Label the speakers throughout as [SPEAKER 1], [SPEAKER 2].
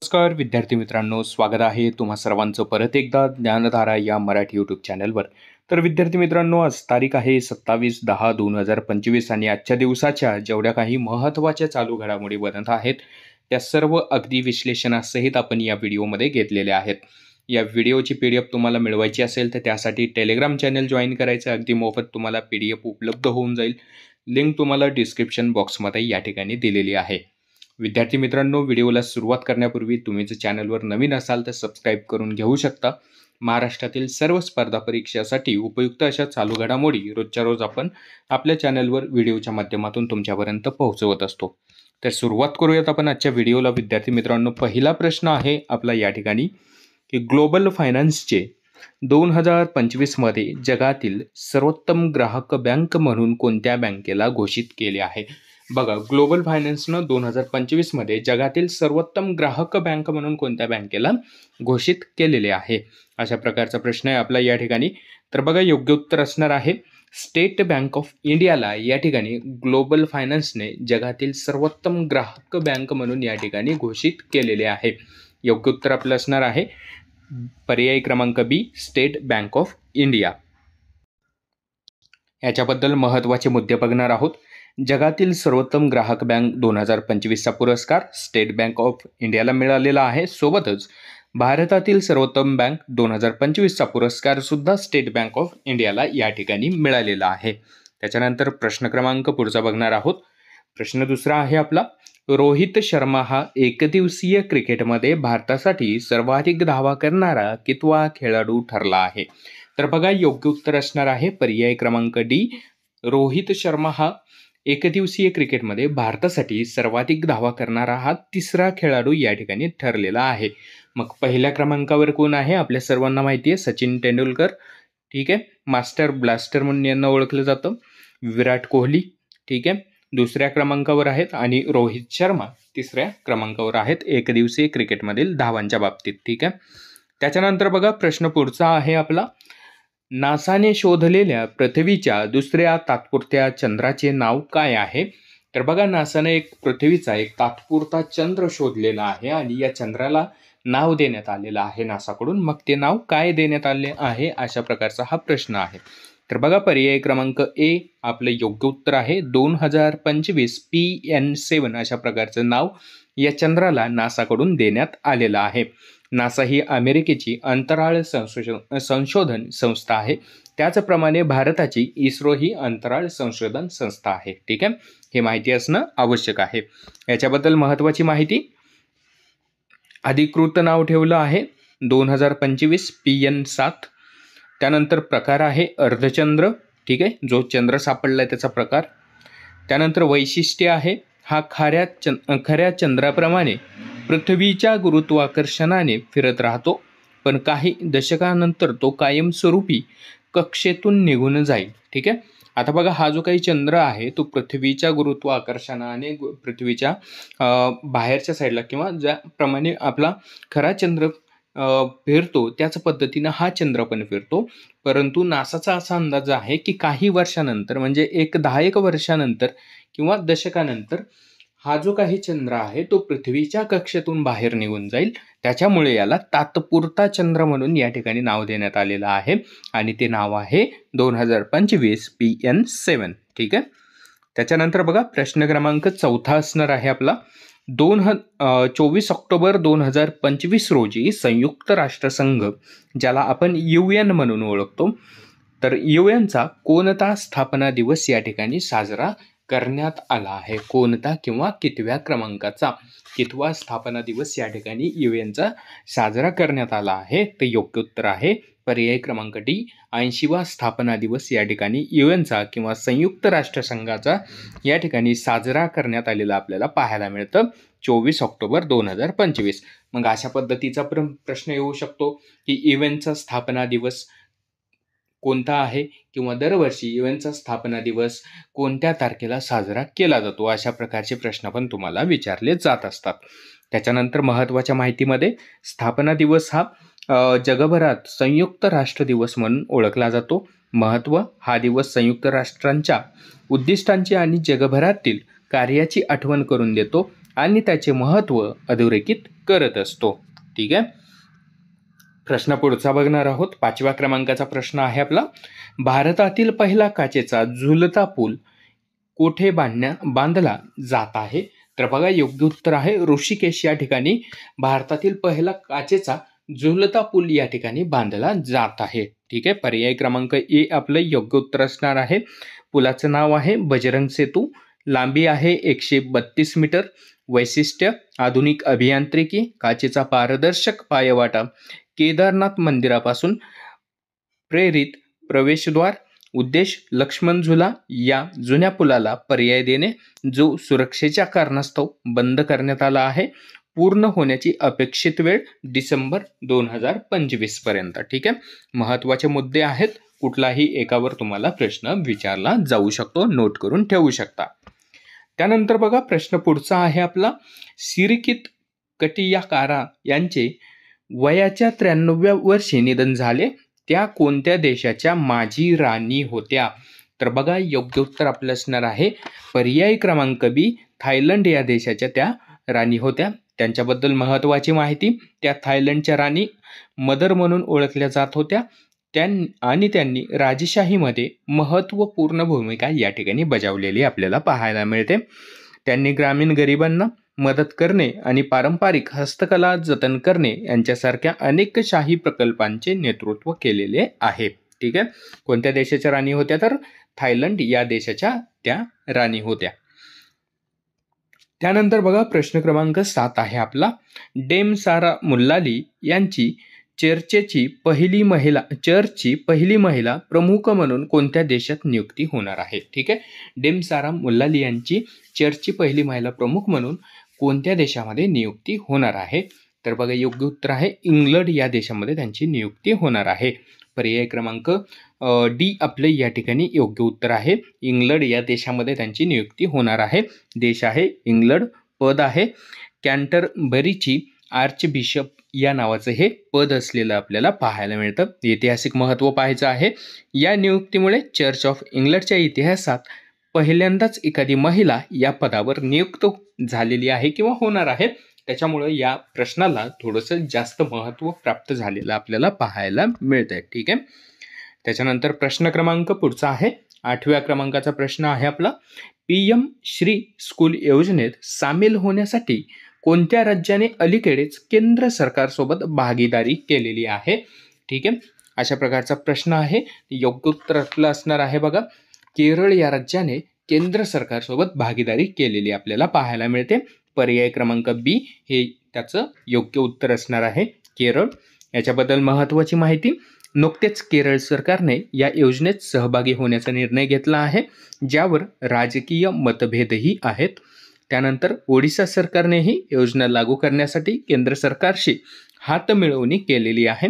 [SPEAKER 1] नमस्कार विद्यार्थी मित्रांनो, स्वागत आहे तुम्हा सर्वांचं परत एकदा ज्ञानधारा या मराठी यूट्यूब चॅनलवर. तर विद्यार्थी मित्रांनो, आज तारीख आहे 27/10/2025 आणि आजच्या दिवसाच्या जेवढ्या काही महत्त्वाच्या चालू घडामोडी बनत आहेत त्या सर्व अगदी विश्लेषणासहित आपण या व्हिडिओमध्ये घेतलेल्या आहेत. या व्हिडिओची PDF तुम्हाला मिळवायची असेल तर त्यासाठी टेलिग्राम चॅनल जॉईन करायचं. अगदी मोफत तुम्हाला PDF उपलब्ध होऊन जाईल. लिंक तुम्हाला डिस्क्रिप्शन बॉक्समध्ये या ठिकाणी दिलेली आहे. विद्यार्थी मित्रांनो, व्हिडिओला सुरुवात करण्यापूर्वी तुम्ही जर चॅनलवर नवीन असाल तर सबस्क्राईब करून घेऊ शकता. महाराष्ट्रातील सर्व स्पर्धा परीक्षासाठी उपयुक्त अशा चालू घडामोडी रोजच्या रोज आपण आपल्या चॅनलवर व्हिडिओच्या माध्यमातून तुमच्यापर्यंत पोहोचवत असतो. तर सुरुवात करूयात आपण आजच्या व्हिडिओला. विद्यार्थी मित्रांनो, पहिला प्रश्न आहे आपला या ठिकाणी की ग्लोबल फायनान्सचे 2025 मध्ये जगातील सर्वोत्तम ग्राहक बँक म्हणून कोणत्या बँकेला घोषित केले आहे? बघा, ग्लोबल फायनान्सनं 2025 मध्ये जगातील सर्वोत्तम ग्राहक बँक म्हणून कोणत्या बँकेला घोषित केलेले आहे, अशा प्रकारचा प्रश्न आहे आपला या ठिकाणी. तर बघा, योग्य उत्तर असणार आहे स्टेट बँक ऑफ इंडियाला या ठिकाणी ग्लोबल फायनान्सने जगातील सर्वोत्तम ग्राहक बँक म्हणून या ठिकाणी घोषित केलेले आहे. योग्य उत्तर आपलं असणार आहे पर्याय क्रमांक बी, स्टेट बँक ऑफ इंडिया. याच्याबद्दल महत्त्वाचे मुद्दे बघणार आहोत. जगातील सर्वोत्तम ग्राहक बँक 2025चा पुरस्कार स्टेट बँक ऑफ इंडियाला मिळालेला आहे. सोबतच भारतातील सर्वोत्तम बँक 2025चा पुरस्कार सुद्धा स्टेट बँक ऑफ इंडियाला या ठिकाणी मिळालेला आहे. त्याच्यानंतर प्रश्न क्रमांक पुढचा बघणार आहोत. प्रश्न दुसरा आहे आपला, रोहित शर्मा हा एकदिवसीय क्रिकेटमध्ये भारतासाठी सर्वाधिक धावा करणारा कितवा खेळाडू ठरला आहे? तर बघा, योग्य उत्तर असणार आहे पर्याय क्रमांक डी. रोहित शर्मा हा एकदिवसीय क्रिकेटमध्ये भारतासाठी सर्वाधिक धावा करणारा हा तिसरा खेळाडू या ठिकाणी ठरलेला आहे. मग पहिल्या क्रमांकावर कोण आहे? आपल्या सर्वांना माहिती आहे सचिन तेंडुलकर, ठीक आहे, मास्टर ब्लास्टर म्हणून यांना ओळखलं जातं. विराट कोहली, ठीक आहे, दुसऱ्या क्रमांकावर आहेत आणि रोहित शर्मा तिसऱ्या क्रमांकावर आहेत एकदिवसीय क्रिकेटमधील धावांच्या बाबतीत, ठीक आहे. त्याच्यानंतर बघा, प्रश्न पुढचा आहे आपला, नासाने शोधलेल्या पृथ्वीच्या दुसऱ्या तात्पुरत्या चंद्राचे नाव काय आहे? तर बघा, नासाने पृथ्वीचा एक तात्पुरता चंद्र शोधलेला आहे आणि या चंद्राला नाव देण्यात आलेलं आहे नासाकडून. मग ते नाव काय देण्यात आले आहे, अशा प्रकारचा हा प्रश्न आहे. तर बघा, पर्याय क्रमांक ए आपलं योग्य उत्तर आहे. 2025 PN7 अशा प्रकारचं नाव या चंद्राला नासाकडून देण्यात आलेलं आहे. नासा ही अमेरिकेची अंतराळ संशोधन संस्था आहे. त्याचप्रमाणे भारताची इस्रो ही अंतराळ संशोधन संस्था आहे, ठीक आहे. हे माहिती असणं आवश्यक आहे. याच्याबद्दल महत्त्वाची माहिती, अधिकृत नाव ठेवलं आहे 2025 PN7. त्यानंतर प्रकार आहे अर्धचंद्र, ठीक आहे, जो चंद्र सापडला आहे त्याचा प्रकार. त्यानंतर वैशिष्ट्य आहे, हा खऱ्या चंद्राप्रमाणे पृथ्वीच्या गुरुत्वाकर्षणाने फिरत राहतो, पण काही दशकानंतर तो कायमस्वरूपी कक्षेतून निघून जाईल, ठीक आहे. आता बघा, हा जो काही चंद्र आहे तो पृथ्वीच्या गुरुत्वाकर्षणाने पृथ्वीच्या बाहेरच्या साईडला किंवा ज्याप्रमाणे आपला खरा चंद्र फिरतो त्याच पद्धतीनं हा चंद्र पण फिरतो. परंतु नासाचा असा अंदाज आहे की काही वर्षानंतर, म्हणजे 10 वर्षानंतर किंवा दशकानंतर हा जो काही चंद्र आहे तो पृथ्वीच्या कक्षेतून बाहेर निघून जाईल. त्याच्यामुळे याला तात्पुरता चंद्र म्हणून या ठिकाणी नाव देण्यात आलेलं आहे आणि ते नाव आहे 2025 PN7, ठीक आहे. त्याच्यानंतर बघा, प्रश्न क्रमांक चौथा असणार आहे आपला, 24 ऑक्टोबर 2025 रोजी संयुक्त राष्ट्रसंघ, ज्याला आपण UN म्हणून ओळखतो, तर UNचा कोणता स्थापना दिवस या ठिकाणी साजरा करण्यात आला आहे? कोणता किंवा कितव्या क्रमांकाचा, कितवा स्थापना दिवस या ठिकाणी UNचा साजरा करण्यात आला आहे? तर योग्य उत्तर आहे पर्याय क्रमांक डी, 80वा स्थापना दिवस या ठिकाणी UNचा किंवा संयुक्त राष्ट्रसंघाचा या ठिकाणी साजरा करण्यात आलेला आपल्याला पाहायला मिळतं 24 ऑक्टोबर 2025. मग अशा पद्धतीचा प्रश्न येऊ शकतो की UNचा स्थापना दिवस कोणता आहे किंवा दरवर्षी UNचा स्थापना दिवस कोणत्या तारखेला साजरा केला जातो, अशा प्रकारचे प्रश्न पण तुम्हाला विचारले जात असतात. त्याच्यानंतर महत्त्वाच्या माहितीमध्ये, स्थापना दिवस हा जगभरात संयुक्त राष्ट्र दिवस म्हणून ओळखला जातो. महत्त्व, हा दिवस संयुक्त राष्ट्रांच्या उद्दिष्टांची आणि जगभरातील कार्याची आठवण करून देतो. आणि त्याचे महत्त्व अधोरेखित करत असतो. ठीक आहे. प्रश्न पुढचा बघणार आहोत. 5व्या क्रमांकाचा प्रश्न आहे आपला, भारतातील पहिला काचेचा झुलता पूल कोठे बांधला जात आहे? तर बघा, योग्य उत्तर आहे ऋषिकेश या ठिकाणी भारतातील पहिला काचेचा झुलता पूल या ठिकाणी बांधला जात आहे. ठीक आहे. पर्याय क्रमांक ए आपलं योग्य उत्तर असणार आहे. पुलाचं नाव आहे बजरंग सेतू. लांबी आहे 132 मीटर. वैशिष्ट्य आधुनिक अभियांत्रिकी, काचेचा पारदर्शक पायवाटा, केदारनाथ मंदिरापासून प्रेरित प्रवेशद्वार. उद्देश लक्ष्मण झुला या जुन्या पुलाला पर्याय देणे, जो सुरक्षेच्या कारणास्तव बंद करण्यात आला आहे. पूर्ण होण्याची अपेक्षित वेळ डिसेंबर 2025 पर्यंत. ठीक आहे. महत्त्वाचे मुद्दे आहेत, कुठलाही एकावर तुम्हाला प्रश्न विचारला जाऊ शकतो, नोट करून ठेवू शकता. त्यानंतर बघा, प्रश्न पुढचा आहे आपला, सिरिकित कटियाकारा यांचे वयाच्या 93व्या वर्षी निधन झाले. त्या कोणत्या देशाच्या माजी राणी होत्या? तर बघा, योग्य उत्तर आपलं असणार आहे पर्याय क्रमांक बी, थायलंड या देशाच्या त्या राणी होत्या. त्यांच्याबद्दल महत्त्वाची माहिती, त्या थायलंडच्या राणी मदर म्हणून ओळखल्या जात होत्या. त्यांनी राजशाहीमध्ये महत्त्वपूर्ण भूमिका या ठिकाणी बजावलेली आपल्याला पाहायला मिळते. त्यांनी ग्रामीण गरिबांना मदत करणे आणि पारंपरिक हस्तकला जतन करणे यांच्यासारख्या अनेक शाही प्रकल्पांचे नेतृत्व केलेले आहे. ठीक आहे. कोणत्या देशाच्या राणी होत्या? तर थायलंड या देशाच्या त्या राणी होत्या. त्यानंतर बघा, प्रश्न क्रमांक 7 आहे आपला, डेम सारा मुल्लाली यांची चर्चची पहिली महिला प्रमुख म्हणून कोणत्या देशात नियुक्ती होणार आहे? ठीक आहे. डेम सारा मुल्लाली यांची चर्चची पहिली महिला प्रमुख म्हणून कोणत्या देशामध्ये नियुक्ती होणार आहे? तर बघा, योग्य उत्तर आहे इंग्लंड या देशामध्ये त्यांची नियुक्ती होणार आहे. पर्याय क्रमांक डी आपले या ठिकाणी योग्य उत्तर आहे. इंग्लंड या देशामध्ये त्यांची नियुक्ती होणार आहे. देश आहे इंग्लंड. पद आहे कॅन्टरबरीची आर्चबिशप या नावाचं हे पद असलेलं आपल्याला पाहायला मिळतं. ऐतिहासिक महत्त्व पाहायचं आहे. या नियुक्तीमुळे चर्च ऑफ इंग्लंडच्या इतिहासात पहिल्यांदाच एखादी महिला या पदावर नियुक्त झालेली आहे किंवा होणार आहे. त्याच्यामुळे या प्रश्नाला थोडंसं जास्त महत्त्व प्राप्त झालेलं आपल्याला पाहायला मिळतंय. ठीक आहे. त्याच्यानंतर प्रश्न क्रमांक पुढचा आहे 8व्या क्रमांकाचा प्रश्न आहे आपला, PM श्री स्कूल योजनेत सामील होण्यासाठी कोणत्या राज्याने अलीकडेच केंद्र सरकारसोबत भागीदारी केलेली आहे? ठीक आहे. अशा प्रकारचा प्रश्न आहे. योग्य उत्तर आपलं असणार आहे बघा, केरळ या राज्याने केंद्र सरकारसोबत भागीदारी केलेली आपल्याला पाहायला मिळते. पर्याय क्रमांक बी हे त्याचं योग्य उत्तर असणार आहे, केरळ. याच्याबद्दल महत्त्वाची माहिती, नुकतेच केरळ सरकारने या योजनेत सहभागी होण्याचा निर्णय घेतला आहे, ज्यावर राजकीय मतभेदही आहेत. त्यानंतर ओडिशा सरकारनेही योजना लागू करण्यासाठी केंद्र सरकारशी हातमिळवणी केलेली आहे.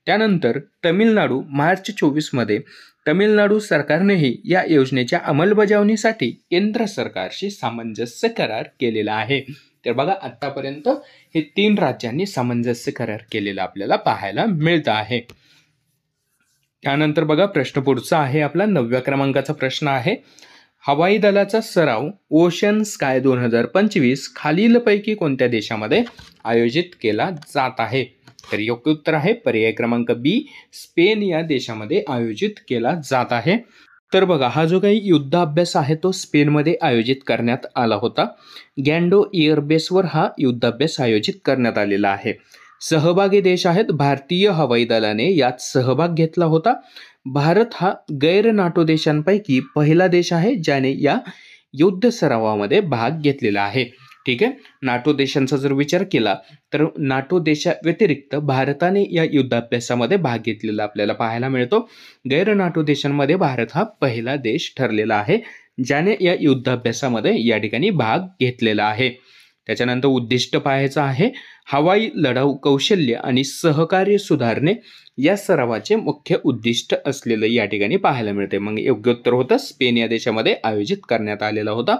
[SPEAKER 1] त्यानंतर तमिळनाडू मार्च 24 तमिळनाडू सरकारनेही या योजनेच्या अंमलबजावणीसाठी केंद्र सरकारशी सामंजस्य करार केलेला आहे. तर बघा, आतापर्यंत हे 3 राज्यांनी सामंजस्य करार केलेला आपल्याला पाहायला मिळतं आहे. त्यानंतर बघा, प्रश्न पुढचा आहे आपला 9व्या क्रमांकाचा प्रश्न आहे, हवाई दलाचा सराव ओशन स्काय 2025 खालीलपैकी कोणत्या देशामध्ये आयोजित केला जात आहे? तर योग्य उत्तर आहे पर्याय क्रमांक बी, स्पेन या देशामध्ये आयोजित केला जात आहे. तर बघा, हा जो काही युद्धाभ्यास आहे तो स्पेनमध्ये आयोजित करण्यात आला होता. गँडो एअरबेसवर हा युद्धाभ्यास आयोजित करण्यात आलेला आहे. सहभागी देश आहेत, भारतीय हवाई दलाने यात सहभाग घेतला होता. भारत हा गैर नाटो देशांपैकी पहिला देश आहे ज्याने या युद्ध सरावामध्ये भाग घेतलेला आहे. ठीक आहे. नाटो देशांचा जर विचार केला तर नाटो देशा व्यतिरिक्त भारताने या युद्धाभ्यासामध्ये भाग घेतलेला आपल्याला पाहायला मिळतो. गैर नाटो देशांमध्ये भारत हा पहिला देश ठरलेला आहे ज्याने या युद्धाभ्यासामध्ये या ठिकाणी भाग घेतलेला आहे. त्याच्यानंतर उद्दिष्ट पाहायचं आहे, हवाई लढाऊ कौशल्य आणि सहकार्य सुधारणे या सरावाचे मुख्य उद्दिष्ट असलेलं या ठिकाणी पाहायला मिळते. मग योग्य उत्तर होतं स्पेन या देशामध्ये आयोजित करण्यात आलेला होता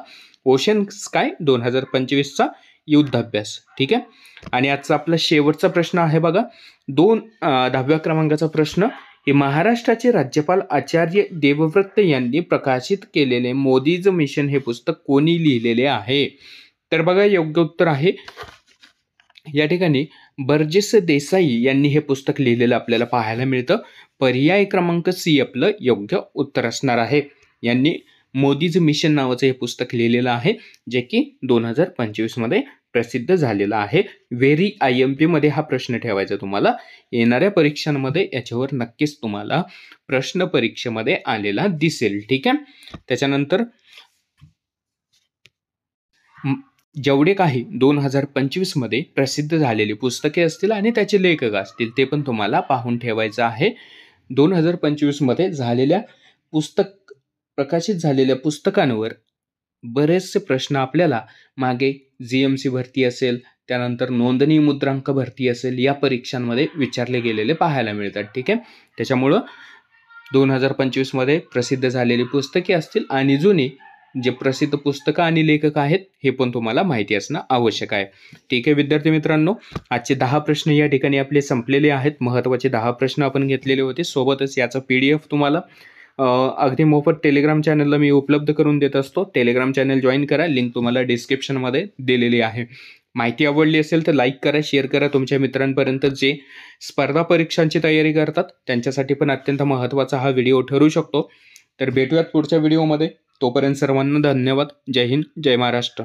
[SPEAKER 1] ओशन स्काय 2025चा युद्धाभ्यास. ठीक आहे. आणि आजचा आपला शेवटचा प्रश्न आहे बघा, 10व्या क्रमांकाचा प्रश्न, हे महाराष्ट्राचे राज्यपाल आचार्य देवव्रत यांनी प्रकाशित केलेले मोदीज मिशन हे पुस्तक कोणी लिहिलेले आहे? तर बघा योग्य उत्तर आहे या ठिकाणी बर्जेस देसाई यांनी हे पुस्तक लिहिलेलं आपल्याला पाहायला मिळतं. पर्याय क्रमांक सी आपलं योग्य उत्तर असणार आहे. यांनी मोदीज मिशन नावाचं हे पुस्तक लिहिलेलं आहे, जे की 2025 मध्ये प्रसिद्ध झालेला आहे. व्हेरी IMP मध्ये हा प्रश्न ठेवायचा तुम्हाला. येणाऱ्या परीक्षांमध्ये याच्यावर नक्कीच तुम्हाला प्रश्न परीक्षेमध्ये आलेला दिसेल. ठीक आहे. त्याच्यानंतर जेवढे काही 2025 मध्ये प्रसिद्ध झालेली पुस्तके असतील आणि त्याचे लेखक असतील ते पण तुम्हाला पाहून ठेवायचं आहे. 2025 मध्ये झालेल्या प्रकाशित झालेल्या पुस्तकांवर बरेचसे प्रश्न आपल्याला मागे GMC भरती असेल, त्यानंतर नोंदणी मुद्रांक भरती असेल, या परीक्षांमध्ये विचारले गेलेले पाहायला मिळतात. ठीक आहे. त्याच्यामुळं 2025 मध्ये प्रसिद्ध झालेली पुस्तके असतील आणि जुनी जे प्रसिद्ध पुस्तकं आणि लेखक आहेत हे पण तुम्हाला माहिती असणं आवश्यक आहे. ठीक आहे विद्यार्थी मित्रांनो, आजचे 10 प्रश्न या ठिकाणी आपले संपलेले आहेत. महत्त्वाचे 10 प्रश्न आपण घेतलेले होते. सोबतच याचा PDF तुम्हाला अगदी मोफत टेलिग्राम चॅनलला मी उपलब्ध करून देत असतो. टेलिग्राम चॅनल जॉईन करा, लिंक तुम्हाला डिस्क्रिप्शनमध्ये दिलेली आहे. माहिती आवडली असेल तर लाईक करा, शेअर करा तुमच्या मित्रांपर्यंत. जे स्पर्धा परीक्षांची तयारी करतात त्यांच्यासाठी पण अत्यंत महत्त्वाचा हा व्हिडिओ ठरू शकतो. तर भेटूयात पुढच्या व्हिडिओमध्ये. तोपर्यंत सर्वांना धन्यवाद. जय हिंद, जय महाराष्ट्र.